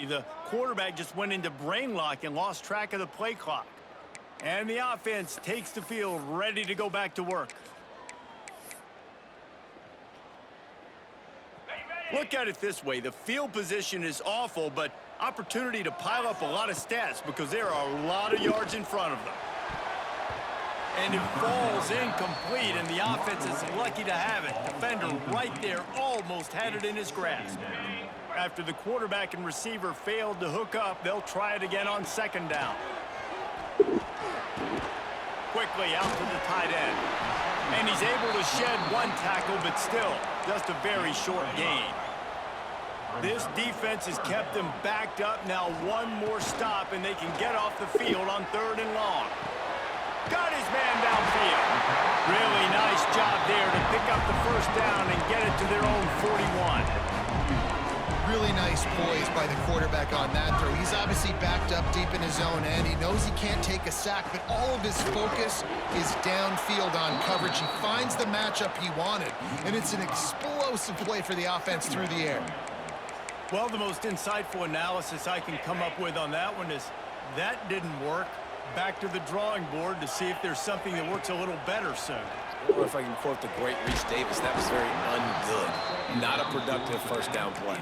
The quarterback just went into brain lock and lost track of the play clock. And the offense takes the field ready to go back to work. Look at it this way. The field position is awful, but opportunity to pile up a lot of stats because there are a lot of yards in front of them. And it falls incomplete, and the offense is lucky to have it. Defender right there almost had it in his grasp. After the quarterback and receiver failed to hook up, they'll try it again on second down. Quickly out to the tight end. And he's able to shed one tackle, but still, just a very short gain. This defense has kept them backed up. Now one more stop, and they can get off the field on 3rd and long. Got his man downfield. Really nice job there to pick up the first down and get it to their own 41. Really nice poise by the quarterback on that throw. He's obviously backed up deep in his own end. He knows he can't take a sack, but all of his focus is downfield on coverage. He finds the matchup he wanted, and it's an explosive play for the offense through the air. Well, the most insightful analysis I can come up with on that one is that didn't work. Back to the drawing board to see if there's something that works a little better soon. Or if I can quote the great Reese Davis, that was very ungood. Not a productive first down play.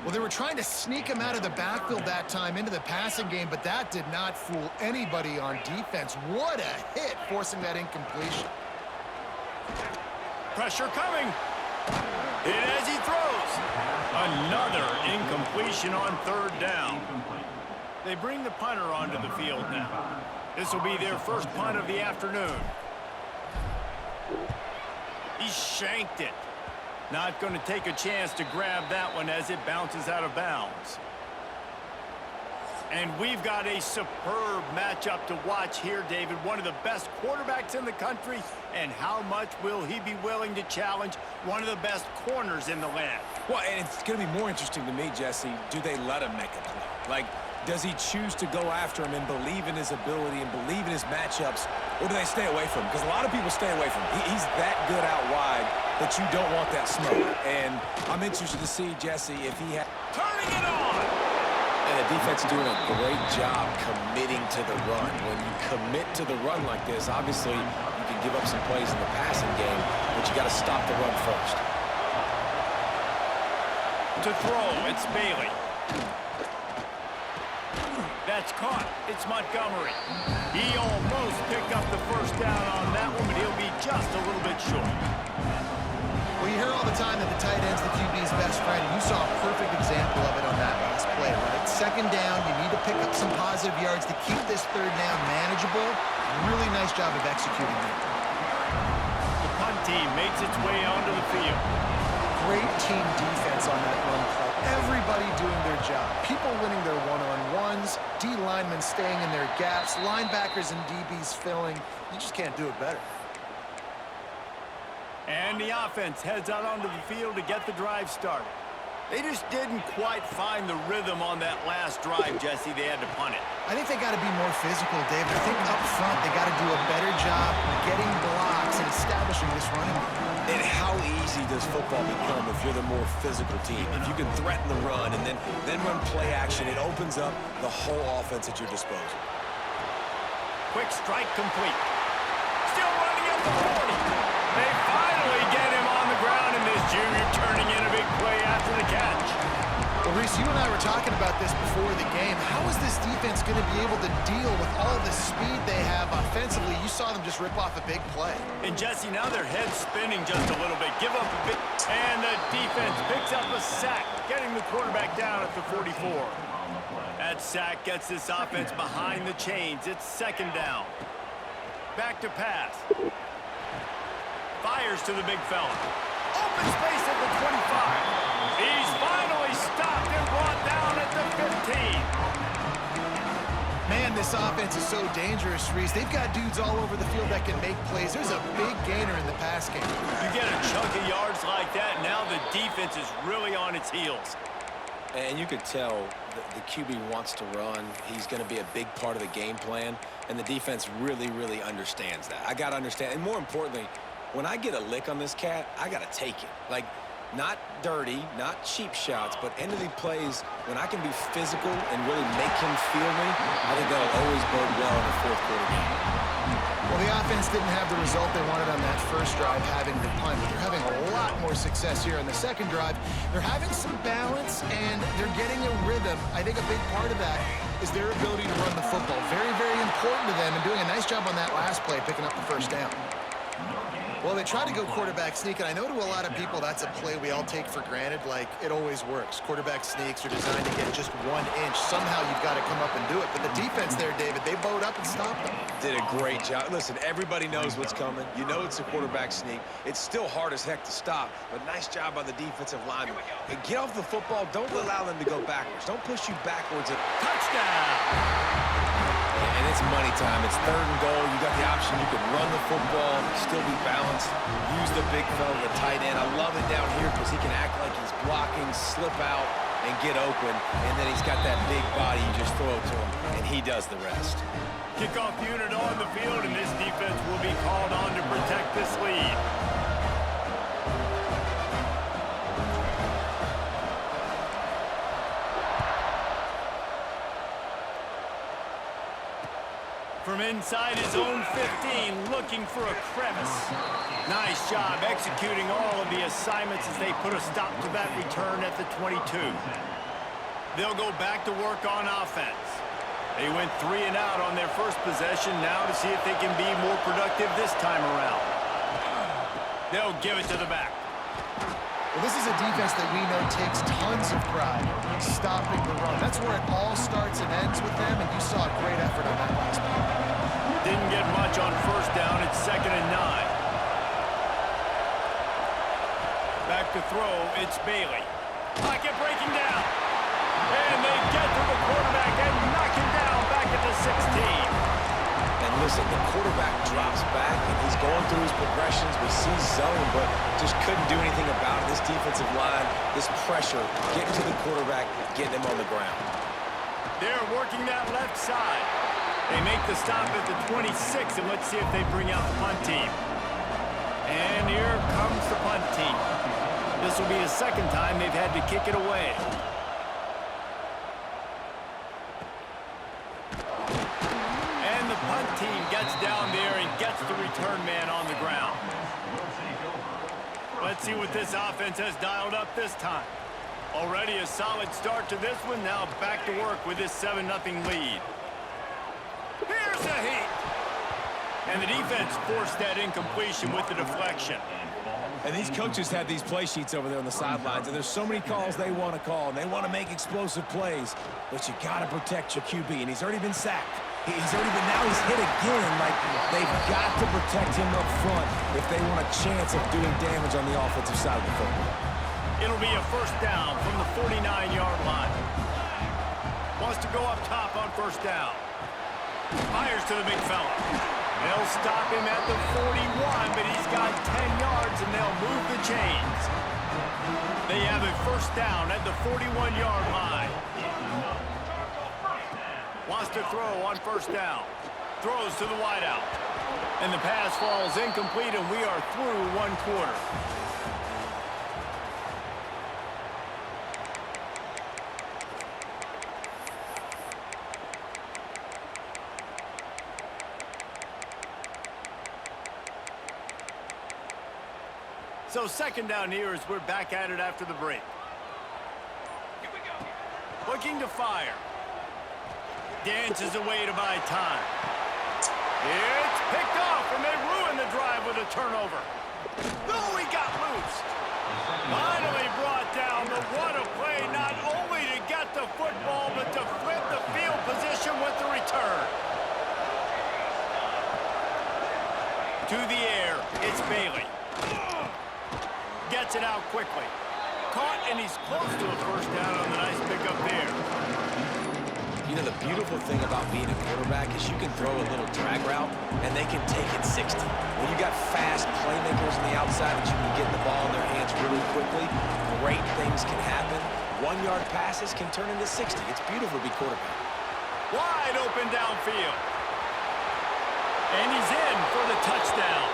Well, they were trying to sneak him out of the backfield that time into the passing game, but that did not fool anybody on defense. What a hit, forcing that incompletion. Pressure coming. And as he throws, another incompletion on 3rd down. They bring the punter onto the field now. This will be their first punt of the afternoon. He shanked it. Not going to take a chance to grab that one as it bounces out of bounds. And we've got a superb matchup to watch here, David. One of the best quarterbacks in the country. And how much will he be willing to challenge one of the best corners in the land? Well, and it's going to be more interesting to me, Jesse, do they let him make a play? Like, does he choose to go after him and believe in his ability and believe in his matchups, or do they stay away from him? Because a lot of people stay away from him. He's that good out wide that you don't want that smoke. And I'm interested to see, Jesse, if he has... Turning it on! And the defense doing a great job committing to the run. When you commit to the run like this, obviously you can give up some plays in the passing game, but you got to stop the run first. To throw, it's Bailey. That's caught. It's Montgomery. He almost picked up the first down on that one, but he'll be just a little bit short. Well, you hear all the time that the tight end's the QB's best friend, and you saw a perfect example of it on that last play, right? Second down, you need to pick up some positive yards to keep this 3rd down manageable. Really nice job of executing that. The punt team makes its way onto the field. Great team defense on that run play. Everybody doing their job. People winning their one-on-ones, D linemen staying in their gaps, linebackers and DBs filling. You just can't do it better. And the offense heads out onto the field to get the drive started. They just didn't quite find the rhythm on that last drive, Jesse. They had to punt it. I think they got to be more physical, David. I think up front they got to do a better job getting blocks and establishing this running game. And how easy does football become if you're the more physical team? If you can threaten the run and then run play action, it opens up the whole offense at your disposal. Quick strike complete. Still running at the 40. They finally get him on the ground, and this junior turning in a big play after the catch. Well, Reese, you and I were talking about this before the game. How is this defense going to be able to deal with all the speed they have offensively? You saw them just rip off a big play. And, Jesse, now their head's spinning just a little bit. Give up a bit, and the defense picks up a sack, getting the quarterback down at the 44. That sack gets this offense behind the chains. It's second down. Back to pass. Fires to the big fella. Open space at the 25. He's finally stopped and brought down at the 15. Man, this offense is so dangerous, Reese. They've got dudes all over the field that can make plays. There's a big gainer in the pass game. You get a chunk of yards like that, now the defense is really on its heels. And you could tell the QB wants to run. He's going to be a big part of the game plan, and the defense really, really understands that. I got to understand, and more importantly, when I get a lick on this cat, I got to take it. Like, Not dirty, not cheap shots, but end-of-the plays when I can be physical and really make him feel me. I think that'll always bode well in the fourth quarter game. Well, the offense didn't have the result they wanted on that first drive, having the punt, but they're having a lot more success here on the second drive. They're having some balance, and they're getting a rhythm. I think a big part of that is their ability to run the football. Very, very important to them, and doing a nice job on that last play, picking up the first down. Well, they try to go quarterback sneak, and I know to a lot of people that's a play we all take for granted, like it always works. Quarterback sneaks are designed to get just 1 inch. Somehow you've got to come up and do it. But the defense there, David, they bowed up and stopped them. Did a great job. Listen, everybody knows what's coming. You know it's a quarterback sneak. It's still hard as heck to stop, but nice job by the defensive lineman. And get off the football. Don't allow them to go backwards. Don't push you backwards. Touchdown! And it's money time. It's 3rd and goal. You got the option. You can run the football, still be balanced, use the big fella, the tight end. I love it down here because he can act like he's blocking, slip out, and get open. And then he's got that big body. You just throw it to him, and he does the rest. Kickoff unit on the field, and this defense will be called on to protect this lead. From inside his own 15, looking for a crevice. Nice job executing all of the assignments as they put a stop to that return at the 22. They'll go back to work on offense. They went 3 and out on their first possession, now to see if they can be more productive this time around. They'll give it to the back. Well, this is a defense that we know takes tons of pride stopping the run. That's where it all starts and ends with them, and you saw a great effort on that last play. Didn't get much on first down. It's 2nd and 9. Back to throw. It's Bailey. Pocket breaking down. And they get to the quarterback and knock him down back at the 16. And listen, the quarterback drops back, and he's going through his progressions. We see zone, but just couldn't do anything about it. This defensive line, this pressure, getting to the quarterback, getting him on the ground. They're working that left side. They make the stop at the 26, and let's see if they bring out the punt team. And here comes the punt team. This will be the 2nd time they've had to kick it away. And the punt team gets down there and gets the return man on the ground. Let's see what this offense has dialed up this time. Already a solid start to this one. Now back to work with this 7-0 lead. Here's the heat. And the defense forced that incompletion with the deflection. And these coaches have these play sheets over there on the sidelines, and there's so many calls they want to call, and they want to make explosive plays, but you got to protect your QB, and he's already been sacked. Now he's hit again. Like, they've got to protect him up front if they want a chance of doing damage on the offensive side of the football. It'll be a first down from the 49-yard line. Wants to go up top on first down. Fires to the big fella. They'll stop him at the 41, but he's got 10 yards, and they'll move the chains. They have a first down at the 41-yard line. Wants to throw on first down. Throws to the wideout. And the pass falls incomplete, and we are through 1 quarter. So 2nd down here as we're back at it after the break. Here we go. Looking to fire. Dances away to buy time. It's picked off, and they ruin the drive with a turnover. Oh, he got loose. Finally brought down. The what a play, not only to get the football, but to flip the field position with the return. To the air, it's Bailey. Gets it out quickly. Caught, and he's close to a first down on the nice pickup there. You know, the beautiful thing about being a quarterback is you can throw a little drag route, and they can take it 60. When you got fast playmakers on the outside that you can get the ball in their hands really quickly, great things can happen. 1-yard passes can turn into 60. It's beautiful to be quarterback. Wide open downfield. And he's in for the touchdown.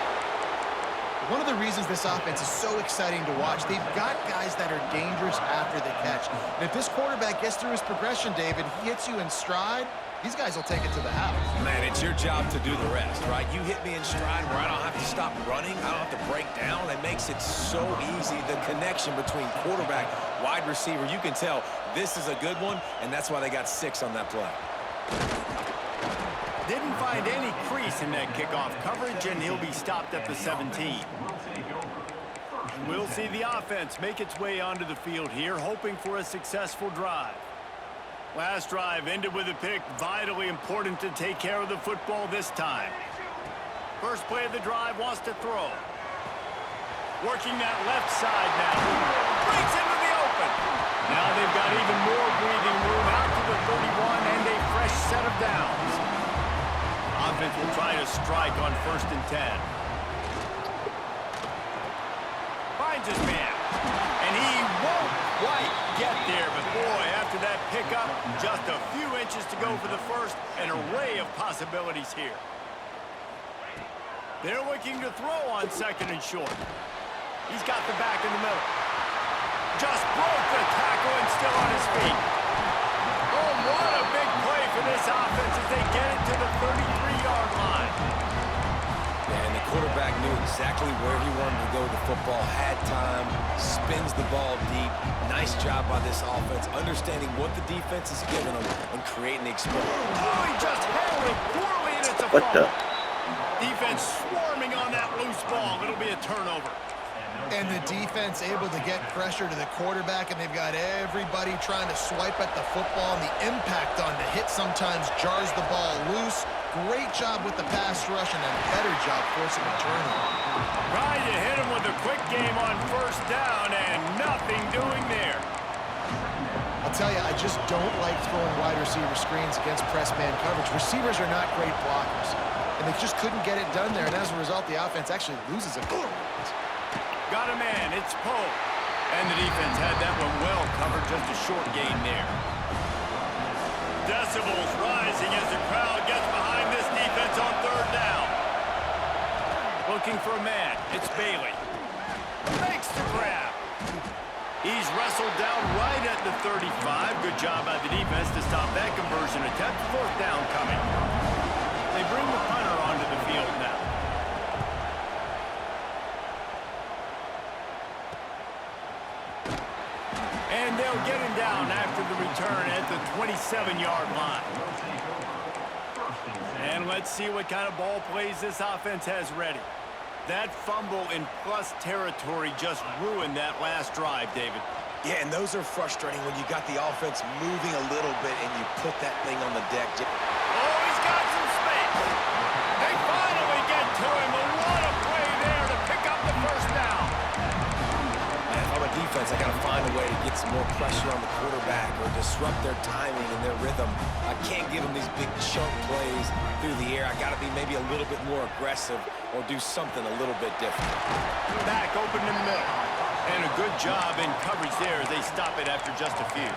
One of the reasons this offense is so exciting to watch, they've got guys that are dangerous after the catch. And if this quarterback gets through his progression, David, he hits you in stride, these guys will take it to the house. Man, it's your job to do the rest, right? You hit me in stride where I don't have to stop running. I don't have to break down. It makes it so easy. The connection between quarterback, wide receiver, you can tell this is a good one, and that's why they got 6 on that play. Didn't find any crease in that kickoff coverage, and he'll be stopped at the 17. We'll see the offense make its way onto the field here, hoping for a successful drive. Last drive ended with a pick. Vitally important to take care of the football this time. First play of the drive, wants to throw. Working that left side now. Breaks into the open. Now they've got even more breathing room out to the 31 and a fresh set of downs. Offense will try to strike on 1st and 10. Finds his man. And he won't quite get there, but boy, after that pickup, just a few inches to go for the first. An array of possibilities here. They're looking to throw on 2nd and short. He's got the back in the middle. Just broke the tackle and still on his feet. Oh, what a big play for this offense as they get it to the 33-yard line. And the quarterback knew exactly where he wanted to go with the football, had time, spins the ball deep. Nice job by this offense, understanding what the defense is giving them and creating the explosion. Oh, he just handled it poorly, and it's a fumble. Defense swarming on that loose ball. It'll be a turnover. And the defense able to get pressure to the quarterback, and they've got everybody trying to swipe at the football, and the impact on the hit sometimes jars the ball loose. Great job with the pass rush, and a better job forcing a turnover. Trying to hit him with a quick game on 1st down, and nothing doing there. I'll tell you, I just don't like throwing wide receiver screens against press man coverage. Receivers are not great blockers, and they just couldn't get it done there, and as a result, the offense actually loses a goal. Got a man, it's Poe. And the defense had that one well covered, just a short gain there. Decibels rising as the crowd gets behind this defense on 3rd down. Looking for a man, it's Bailey. Makes the grab. He's wrestled down right at the 35. Good job by the defense to stop that conversion attempt. 4th down coming. They bring the punter onto the field now. And they'll get him down after the return at the 27-yard line. And let's see what kind of ball plays this offense has ready. That fumble in plus territory just ruined that last drive, David. Yeah, and those are frustrating when you got the offense moving a little bit and you put that thing on the deck. Oh, he's got some space. They finally get to him. But what a play there to pick up the 1st down. Man, if I'm a defense, I got to find a way to get some more pressure on the quarterback or disrupt their timing and their rhythm. I can't give them these big chunk plays through the air. I got to be maybe a little bit more aggressive or do something a little bit different. Back open in the middle. And a good job in coverage there as they stop it after just a few.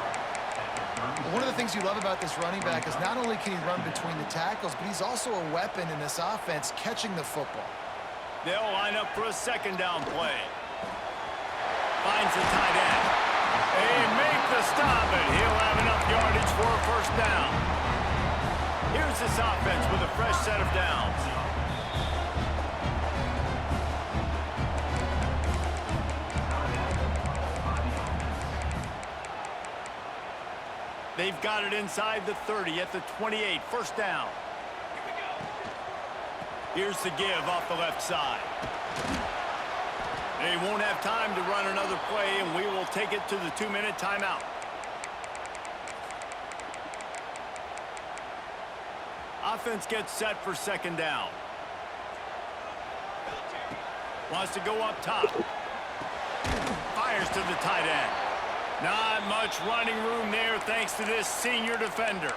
One of the things you love about this running back is not only can he run between the tackles, but he's also a weapon in this offense catching the football. They'll line up for a 2nd down play. Finds the tight end. They make the stop, and he'll have enough yardage for a 1st down. Here's this offense with a fresh set of downs. They've got it inside the 30 at the 28. 1st down. Here's the give off the left side. They won't have time to run another play, and we will take it to the 2-minute timeout. Offense gets set for 2nd down. Wants to go up top. Fires to the tight end. Not much running room there thanks to this senior defender.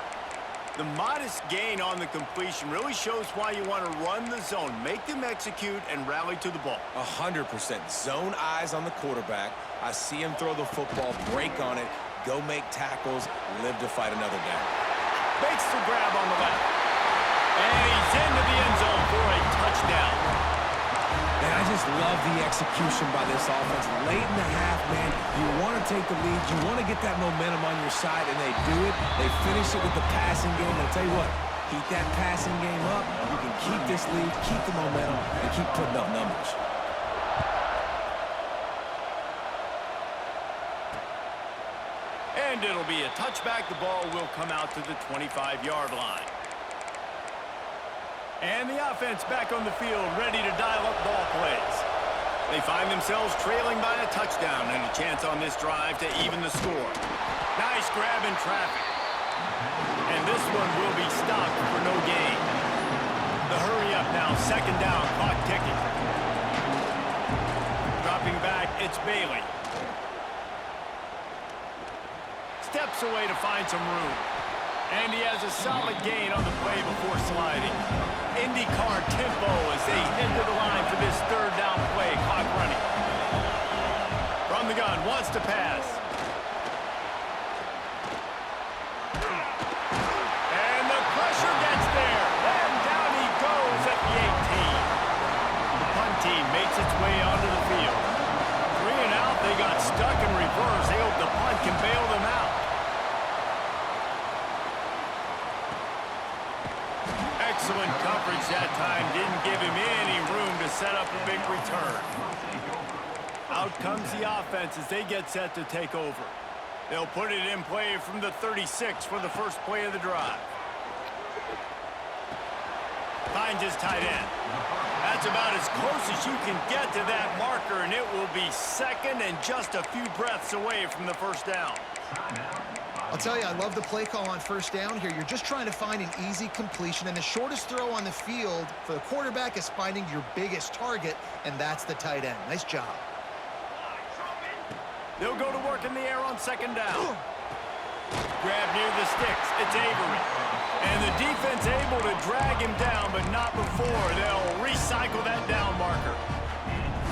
The modest gain on the completion really shows why you want to run the zone. Make them execute and rally to the ball. 100%. Zone eyes on the quarterback. I see him throw the football, break on it, go make tackles, live to fight another down. Makes the grab on the left. And he's into the end zone for a touchdown. And I just love the execution by this offense. Late in the half, man, you want to take the lead. You want to get that momentum on your side, and they do it. They finish it with the passing game. I'll tell you what, keep that passing game up. You can keep this lead, keep the momentum, and keep putting up numbers. And it'll be a touchback. The ball will come out to the 25-yard line. And the offense back on the field, ready to dial up ball plays. They find themselves trailing by a touchdown and a chance on this drive to even the score. Nice grab in traffic. And this one will be stopped for no gain. The hurry up now, second down, clock ticking. Dropping back, it's Bailey. Steps away to find some room. And he has a solid gain on the play before sliding. IndyCar tempo as they head to the line for this third down play. Clock running. From the gun, wants to pass. And the pressure gets there. And down he goes at the 18. The punt team makes its way onto the field. 3 and out, they got stuck in reverse. They hope the punt can bail them out. Excellent coverage that time. Didn't give him any room to set up a big return. Out comes the offense as they get set to take over. They'll put it in play from the 36 for the first play of the drive. Finds his tight end. That's about as close as you can get to that marker, and it will be second and just a few breaths away from the first down. I'll tell you, I love the play call on first down here. You're just trying to find an easy completion, and the shortest throw on the field for the quarterback is finding your biggest target, and that's the tight end. Nice job. They'll go to work in the air on second down. Grab near the sticks. It's Avery. And the defense able to drag him down, but not before. They'll recycle that down marker.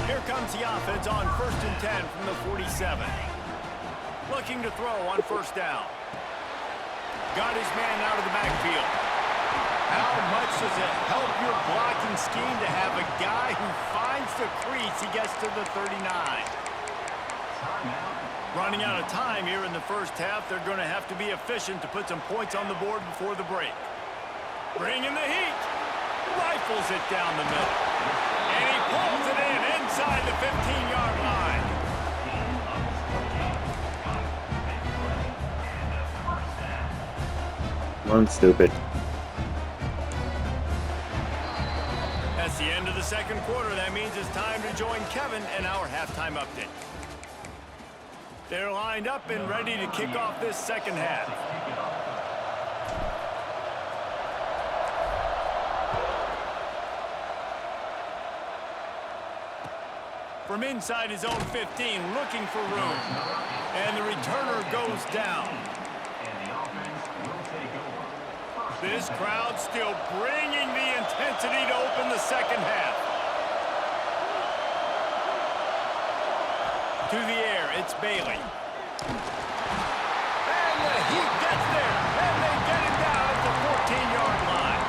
Here comes the offense on 1st and 10 from the 47. Looking to throw on first down. Got his man out of the backfield. How much does it help your blocking scheme to have a guy who finds the crease? He gets to the 39. Running out of time here in the first half. They're going to have to be efficient to put some points on the board before the break. Bringing the heat. Rifles it down the middle. And he pulls it in inside the 15-yard line. I'm stupid. That's the end of the second quarter. That means it's time to join Kevin in our halftime update. They're lined up and ready to kick off this second half. From inside his own 15, looking for room. And the returner goes down. This crowd still bringing the intensity to open the second half. To the air, it's Bailey. And the heat gets there, and they get him down at the 14-yard line.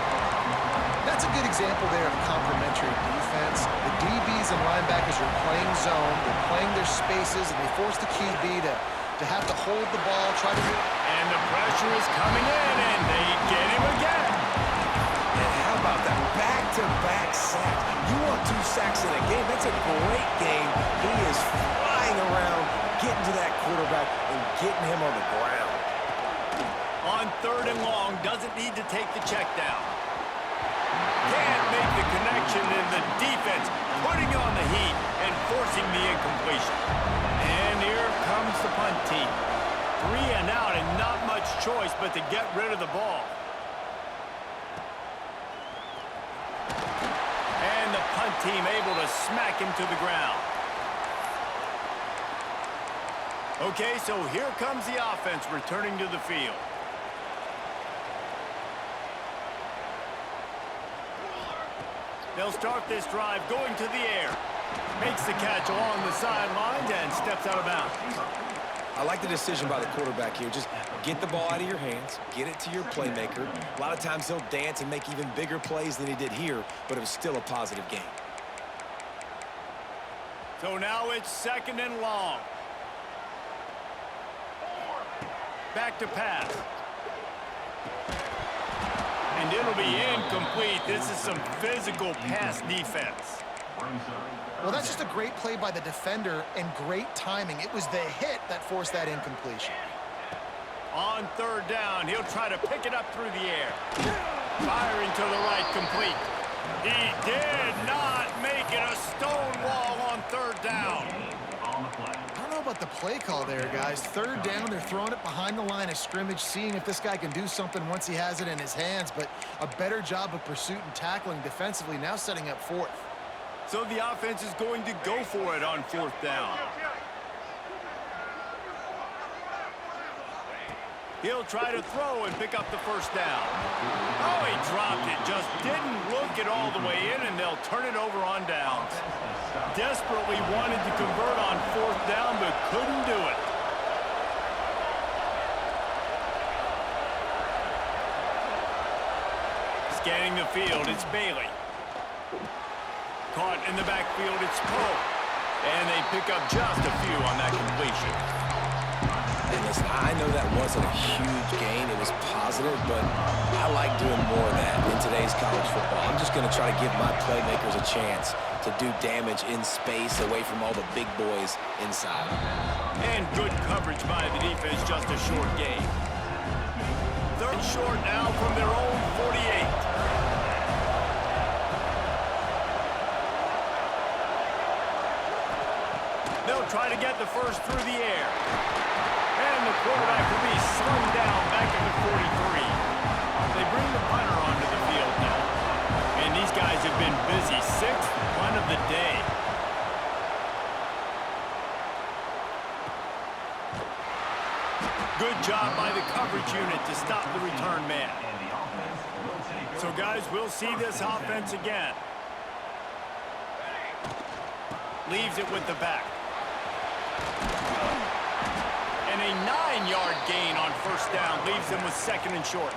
That's a good example there of complementary defense. The DBs and linebackers are playing zone, they're playing their spaces, and they force the QB to have to hold the ball, try to... And the pressure is coming in, and they get him again. And how about that back-to-back sack? You want 2 sacks in a game? That's a great game. He is flying around, getting to that quarterback and getting him on the ground. On 3rd and long, doesn't need to take the check down. Can't make the connection, and the defense putting on the heat and forcing the incompletion. And here comes the punt team. 3 and out, and not much choice but to get rid of the ball. And the punt team able to smack him to the ground. Okay, so here comes the offense returning to the field. They'll start this drive going to the air. Makes the catch along the sidelines and steps out of bounds. I like the decision by the quarterback here. Just get the ball out of your hands, get it to your playmaker. A lot of times he'll dance and make even bigger plays than he did here, but it was still a positive game. So now it's 2nd and long. Back to pass. And it'll be incomplete. This is some physical pass defense. Well, that's just a great play by the defender and great timing. It was the hit that forced that incompletion. On 3rd down, he'll try to pick it up through the air. Firing to the right, complete. He did not make it a stone wall on 3rd down. I don't know about the play call there, guys. 3rd down, they're throwing it behind the line of scrimmage, seeing if this guy can do something once he has it in his hands, but a better job of pursuit and tackling defensively, now setting up 4th. So the offense is going to go for it on 4th down. He'll try to throw and pick up the 1st down. Oh, he dropped it. Just didn't look it all the way in, and they'll turn it over on downs. Desperately wanted to convert on 4th down, but couldn't do it. Scanning the field, it's Bailey. Caught in the backfield, it's Poe. And they pick up just a few on that completion. And listen, I know that wasn't a huge gain. It was positive, but I like doing more of that in today's college football. I'm just going to try to give my playmakers a chance to do damage in space away from all the big boys inside. And good coverage by the defense, just a short gain. 3rd short now from their own 48. They'll try to get the 1st through the air. And the quarterback will be slung down back at the 43. They bring the punter onto the field now. And these guys have been busy. 6th punt of the day. Good job by the coverage unit to stop the return man. So, guys, we'll see this offense again. Leaves it with the back. And a 9-yard gain on 1st down leaves them with 2nd and short.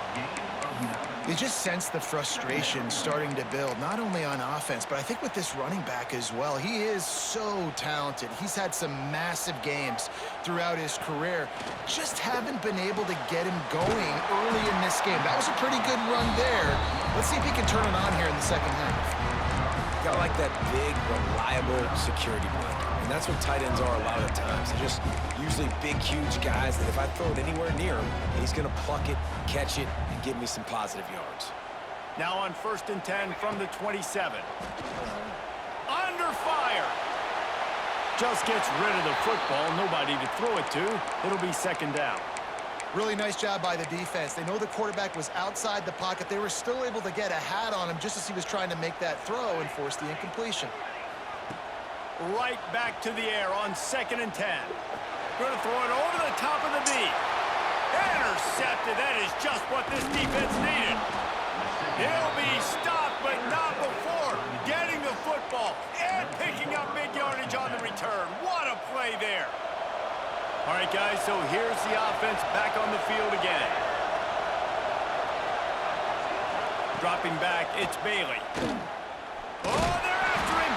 You just sense the frustration starting to build, not only on offense, but I think with this running back as well. He is so talented. He's had some massive games throughout his career. Just haven't been able to get him going early in this game. That was a pretty good run there. Let's see if he can turn it on here in the 2nd half. Got like that big, reliable security blanket. And that's what tight ends are a lot of the times. They're just usually big, huge guys that if I throw it anywhere near him, he's going to pluck it, catch it, and give me some positive yards. Now on 1st and 10 from the 27. Under fire. Just gets rid of the football. Nobody to throw it to. It'll be 2nd down. Really nice job by the defense. They know the quarterback was outside the pocket. They were still able to get a hat on him just as he was trying to make that throw and force the incompletion. Right back to the air on 2nd and 10. Going to throw it over the top of the knee. Intercepted. That is just what this defense needed. He'll be stopped, but not before getting the football and picking up big yardage on the return. What a play there. All right, guys, so here's the offense back on the field again. Dropping back, it's Bailey. Oh, they're after him.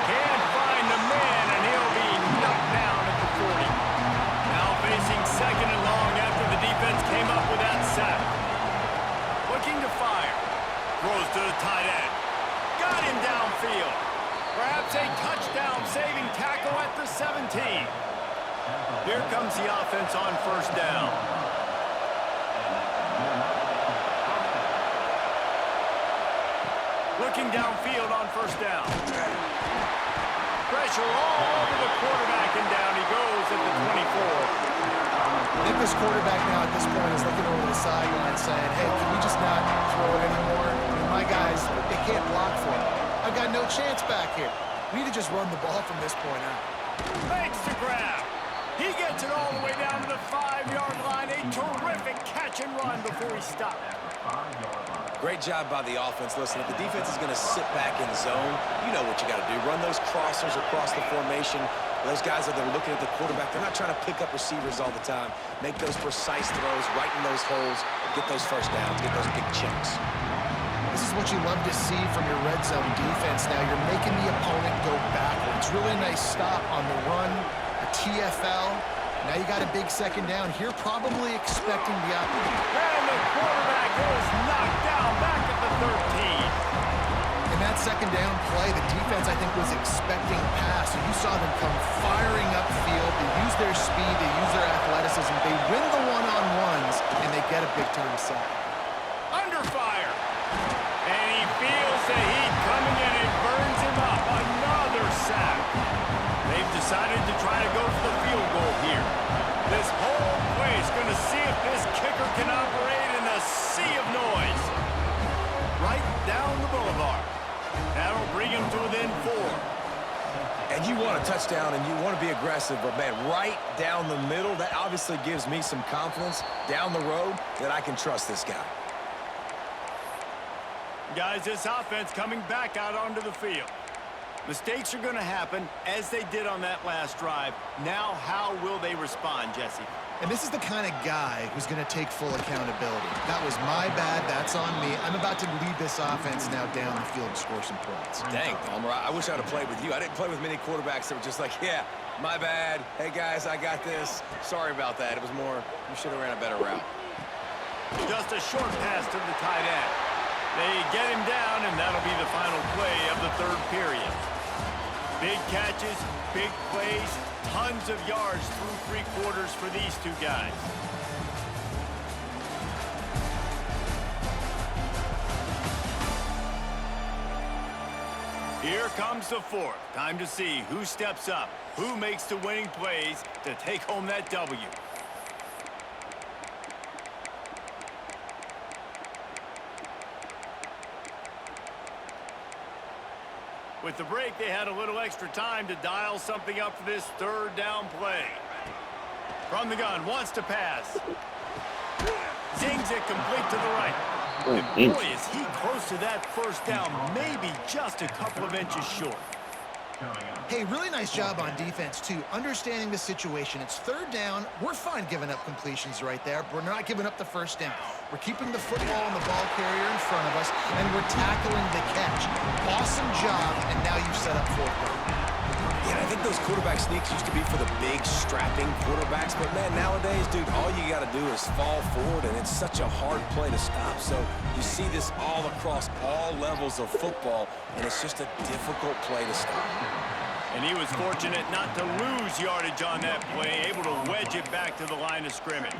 Can't find the man, and he'll be knocked down at the 40. Now facing 2nd and long after the defense came up with that sack. Looking to fire. Throws to the tight end. Got him downfield. Perhaps a touchdown-saving tackle at the 17. Here comes the offense on 1st down. Looking downfield on 1st down. Pressure all over the quarterback, and down he goes at the 24. I think this quarterback now at this point is looking over the sideline saying, hey, can we just not throw it anymore? I mean, my guys, they can't block for me. I've got no chance back here. We need to just run the ball from this point out. Makes the grab. He gets it all the way down to the 5-yard line. A terrific catch and run before he stopped. Great job by the offense. Listen, if the defense is going to sit back in zone, you know what you got to do. Run those crossers across the formation. Those guys that are looking at the quarterback, they're not trying to pick up receivers all the time. Make those precise throws, right in those holes, get those 1st downs, get those big chunks. This is what you love to see from your red zone defense. Now you're making the opponent go backwards. Really nice stop on the run, a TFL. Now you got a big second down here, probably expecting the opportunity. And the quarterback is knocked down back at the 13. In that second down play, the defense, I think, was expecting pass. So you saw them come firing upfield. They use their speed. They use their athleticism. They win the one-on-ones, and they get a big-time sack. Under fire. And he feels the heat coming in and burns him up. Another sack. They've decided to try to go for the field goal here. This whole play is going to see if this kicker can operate in a sea of noise. Right down the boulevard. That'll bring him to within 4. And you want a touchdown and you want to be aggressive, but man, right down the middle, that obviously gives me some confidence down the road that I can trust this guy. Guys, this offense coming back out onto the field. Mistakes are going to happen, as they did on that last drive. Now, how will they respond, Jesse? And this is the kind of guy who's going to take full accountability. That was my bad. That's on me. I'm about to lead this offense now down the field and score some points. Dang, Palmer, I wish I'd have played with you. I didn't play with many quarterbacks that were just like, yeah, my bad. Hey, guys, I got this. Sorry about that. It was more, you should have ran a better route. Just a short pass to the tight end. They get him down, and that'll be the final play of the third period. Big catches, big plays, tons of yards through 3 quarters for these two guys. Here comes the fourth. Time to see who steps up, who makes the winning plays to take home that W. With the break, they had a little extra time to dial something up for this third down play. From the gun, wants to pass. Zings it complete to the right. And boy, is he close to that first down, maybe just a couple of inches short. Hey, really nice job on defense, too. Understanding the situation. It's third down. We're fine giving up completions right there. We're not giving up the first down. We're keeping the football and the ball carrier in front of us, and we're tackling the catch. Awesome job, and now you've set up fourth down. Yeah, I think those quarterback sneaks used to be for the big, strapping quarterbacks, but man, nowadays, dude, all you got to do is fall forward, and it's such a hard play to stop. So you see this all across all levels of football, and it's just a difficult play to stop. And he was fortunate not to lose yardage on that play, able to wedge it back to the line of scrimmage.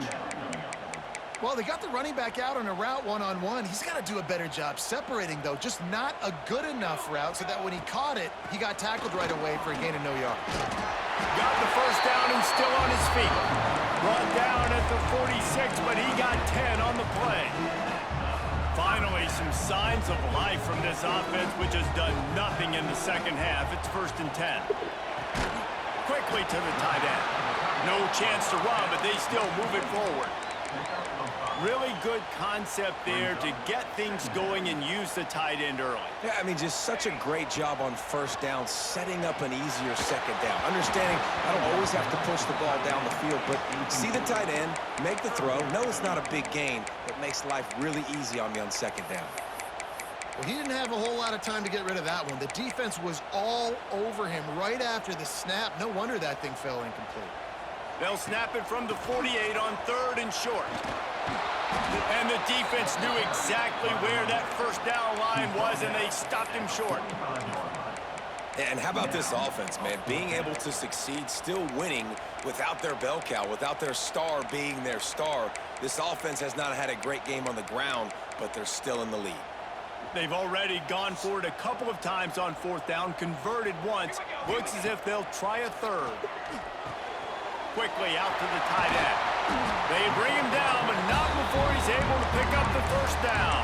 Well, they got the running back out on a route one-on-one. He's got to do a better job separating, though. Just not a good enough route so that when he caught it, he got tackled right away for a gain of no yards. Got the first down and still on his feet. Brought down at the 46, but he got 10 on the play. Finally, some signs of life from this offense, which has done nothing in the second half. It's 1st and 10. Quickly to the tight end. No chance to run, but they still move it forward. Really good concept there to get things going and use the tight end early. Yeah, I mean, just such a great job on first down, setting up an easier second down. Understanding I don't always have to push the ball down the field, but see the tight end, make the throw. No, it's not a big gain, but makes life really easy on me on second down. Well, he didn't have a whole lot of time to get rid of that one. The defense was all over him right after the snap. No wonder that thing fell incomplete. They'll snap it from the 48 on 3rd and short. And the defense knew exactly where that first down line was, and they stopped him short. And how about this offense, man? Being able to succeed, still winning without their bell cow, without their star being their star. This offense has not had a great game on the ground, but they're still in the lead. They've already gone for it a couple of times on 4th down, converted once. Looks as if they'll try a 3rd. Quickly out to the tight end. They bring him down, but not before he's able to pick up the first down.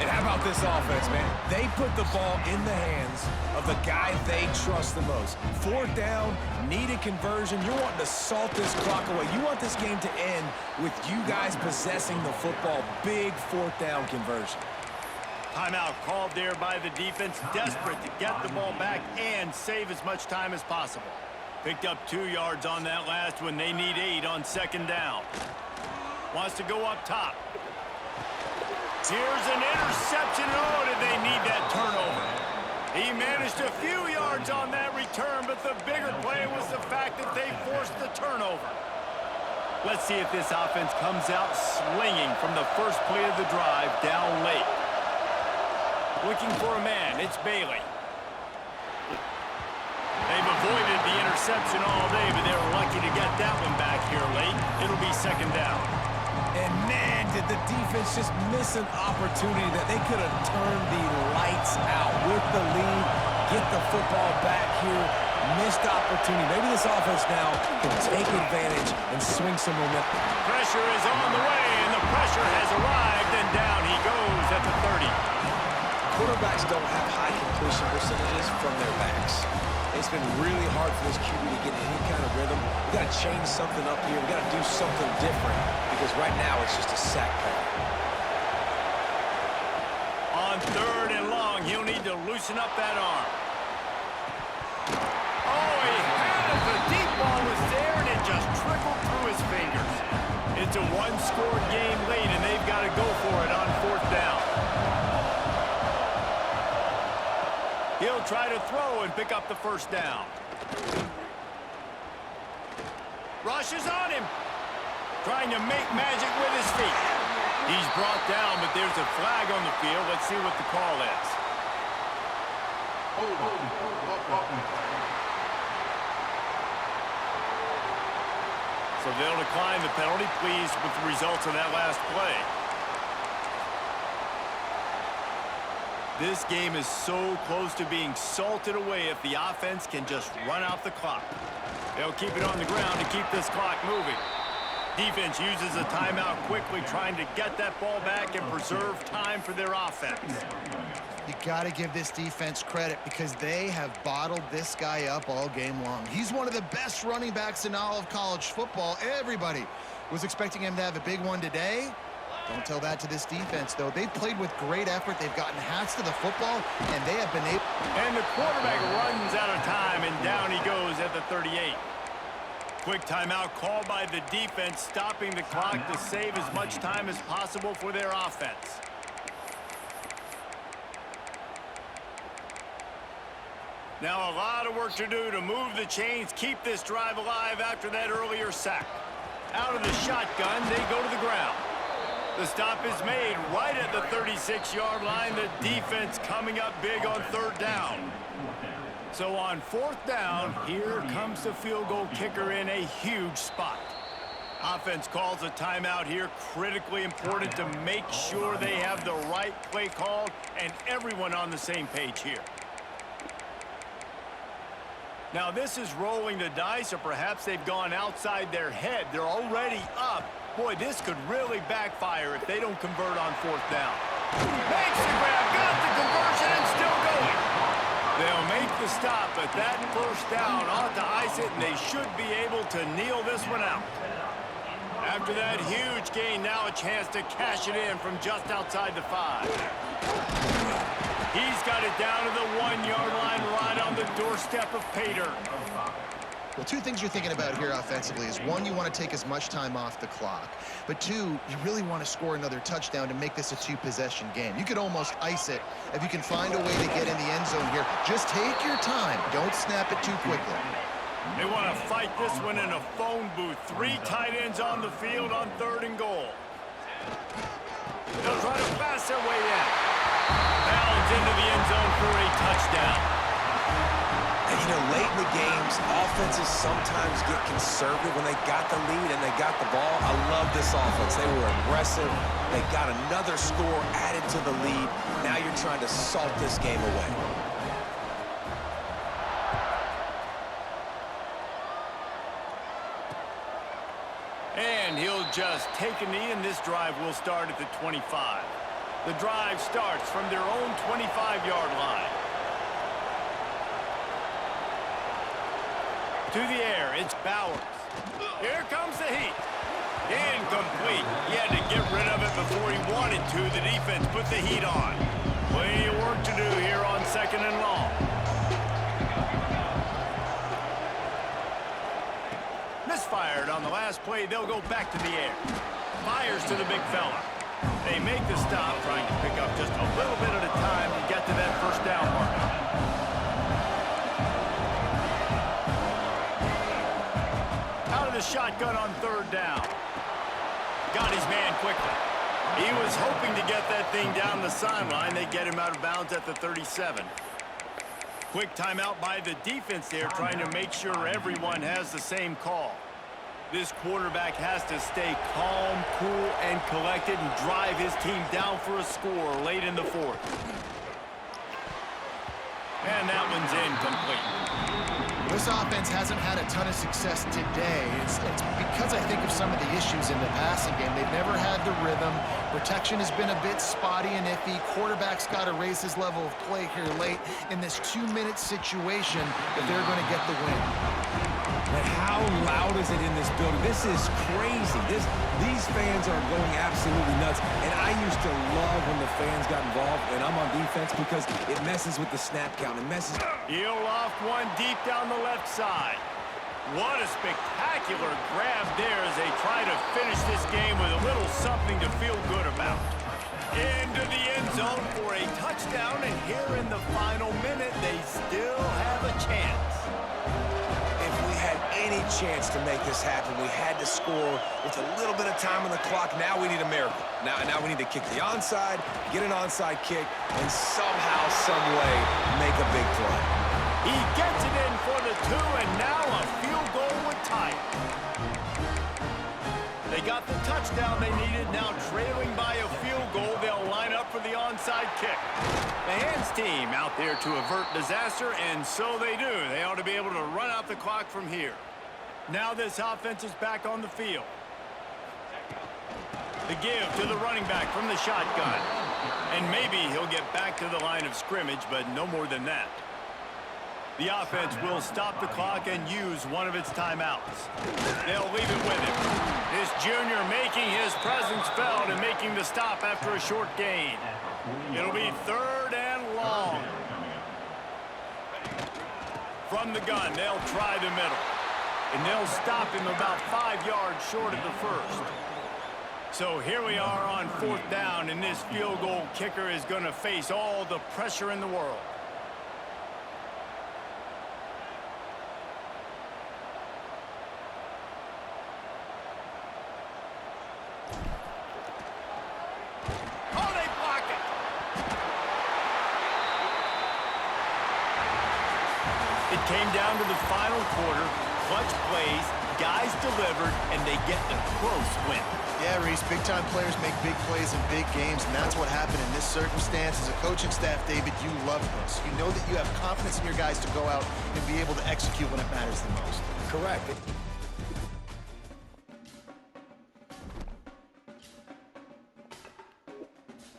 And how about this offense, man? They put the ball in the hands of the guy they trust the most. 4th down, needed conversion. You're wanting to salt this clock away. You want this game to end with you guys possessing the football. Big 4th down conversion. Timeout called there by the defense, desperate to get the ball back and save as much time as possible. Picked up 2 yards on that last one. They need 8 on 2nd down. Wants to go up top. Here's an interception. Oh, did they need that turnover? He managed a few yards on that return, but the bigger play was the fact that they forced the turnover. Let's see if this offense comes out slinging from the first play of the drive down late. Looking for a man, it's Bailey. They've avoided the interception all day, but they were lucky to get that one back here late. It'll be second down. And man, did the defense just miss an opportunity that they could have turned the lights out with the lead, get the football back here. Missed opportunity. Maybe this offense now can take advantage and swing some momentum. Pressure is on the way, and the pressure has arrived, and down he goes at the 30. Quarterbacks don't have high completion percentages from their backs. It's been really hard for this QB to get any kind of rhythm. We got to change something up here. We got to do something different because right now it's just a sack pattern. On 3rd and long, he'll need to loosen up that arm. Oh, he had it. The deep ball was there, and it just trickled through his fingers. It's a one-score game late, and they've got to go for it on 4th down. He'll try to throw and pick up the first down. Rushes on him. Trying to make magic with his feet. He's brought down, but there's a flag on the field. Let's see what the call is. So they'll decline the penalty, pleased with the results of that last play. This game is so close to being salted away if the offense can just run out the clock. They'll keep it on the ground to keep this clock moving. Defense uses a timeout quickly, trying to get that ball back and preserve time for their offense. You got to give this defense credit because they have bottled this guy up all game long. He's one of the best running backs in all of college football. Everybody was expecting him to have a big one today. Don't tell that to this defense, though. They've played with great effort. They've gotten hats to the football, and they have been able... And the quarterback runs out of time, and down he goes at the 38. Quick timeout called by the defense, stopping the clock to save as much time as possible for their offense. Now a lot of work to do to move the chains, keep this drive alive after that earlier sack. Out of the shotgun, they go to the ground. The stop is made right at the 36-yard line. The defense coming up big on 3rd down. So on 4th down, here comes the field goal kicker in a huge spot. Offense calls a timeout here, critically important to make sure they have the right play called and everyone on the same page here. Now this is rolling the dice, or perhaps they've gone outside their head. They're already up. Boy, this could really backfire if they don't convert on 4th down. Makes the grab, got the conversion, and still going. They'll make the stop, but that first down ought to ice it, and they should be able to kneel this one out. After that huge gain, now a chance to cash it in from just outside the 5. He's got it down to the 1-yard line, right on the doorstep of pay dirt. Well, 2 things you're thinking about here offensively is, 1, you want to take as much time off the clock. But 2, you really want to score another touchdown to make this a 2-possession game. You could almost ice it if you can find a way to get in the end zone here. Just take your time. Don't snap it too quickly. They want to fight this one in a phone booth. 3 tight ends on the field on 3rd and goal. They'll try to pass their way in. Bounds into the end zone for a touchdown. And, you know, late in the games, offenses sometimes get conservative when they got the lead and they got the ball. I love this offense. They were aggressive. They got another score added to the lead. Now you're trying to salt this game away. And he'll just take a knee, and this drive will start at the 25. The drive starts from their own 25-yard line. To the air, it's Bowers. Here comes the heat. Incomplete. He had to get rid of it before he wanted to. The defense put the heat on. Plenty of work to do here on 2nd and long. Misfired on the last play. They'll go back to the air. Fires to the big fella. They make the stop, trying to pick up just a little bit at a time to get to that first down mark. Out of the shotgun on third down. Got his man quickly. He was hoping to get that thing down the sideline. They get him out of bounds at the 37. Quick timeout by the defense there, trying to make sure everyone has the same call. This quarterback has to stay calm, cool, and collected and drive his team down for a score late in the fourth. And that one's incomplete. This offense hasn't had a ton of success today. It's because I think of some of the issues in the passing game. They've never had the rhythm. Protection has been a bit spotty and iffy. Quarterback's got to raise his level of play here late in this 2-minute situation if they're going to get the win. But how loud is it in this building? This is crazy. These fans are going absolutely nuts. And I used to love when the fans got involved, and I'm on defense because it messes with the snap count. It messes. He'll loft one deep down the left side. What a spectacular grab there as they try to finish this game with a little something to feel good about. Into the end zone for a touchdown, and here in the final minute, they still have a chance. Any chance to make this happen, we had to score with a little bit of time on the clock. Now we need a miracle. Now we need to kick the onside, get an onside kick, and somehow, some way, make a big play. He gets it in for the 2, and now a field goal would tie it. They got the touchdown they needed. Now trailing by a field goal, they'll line up for the onside kick. The hands team out there to avert disaster, and so they do. They ought to be able to run out the clock from here. Now this offense is back on the field. The give to the running back from the shotgun. And maybe he'll get back to the line of scrimmage, but no more than that. The offense will stop the clock and use one of its timeouts. They'll leave it with him. This junior making his presence felt and making the stop after a short gain. It'll be 3rd and long. From the gun, they'll try the middle. And they'll stop him about 5 yards short of the first. So here we are on 4th down, and this field goal kicker is going to face all the pressure in the world. Oh, they block it! It came down to the final quarter. Clutch plays, guys delivered, and they get the close win. Yeah, Reese, big-time players make big plays in big games, and that's what happened in this circumstance. As a coaching staff, David, you love this. You know that you have confidence in your guys to go out and be able to execute when it matters the most. Correct.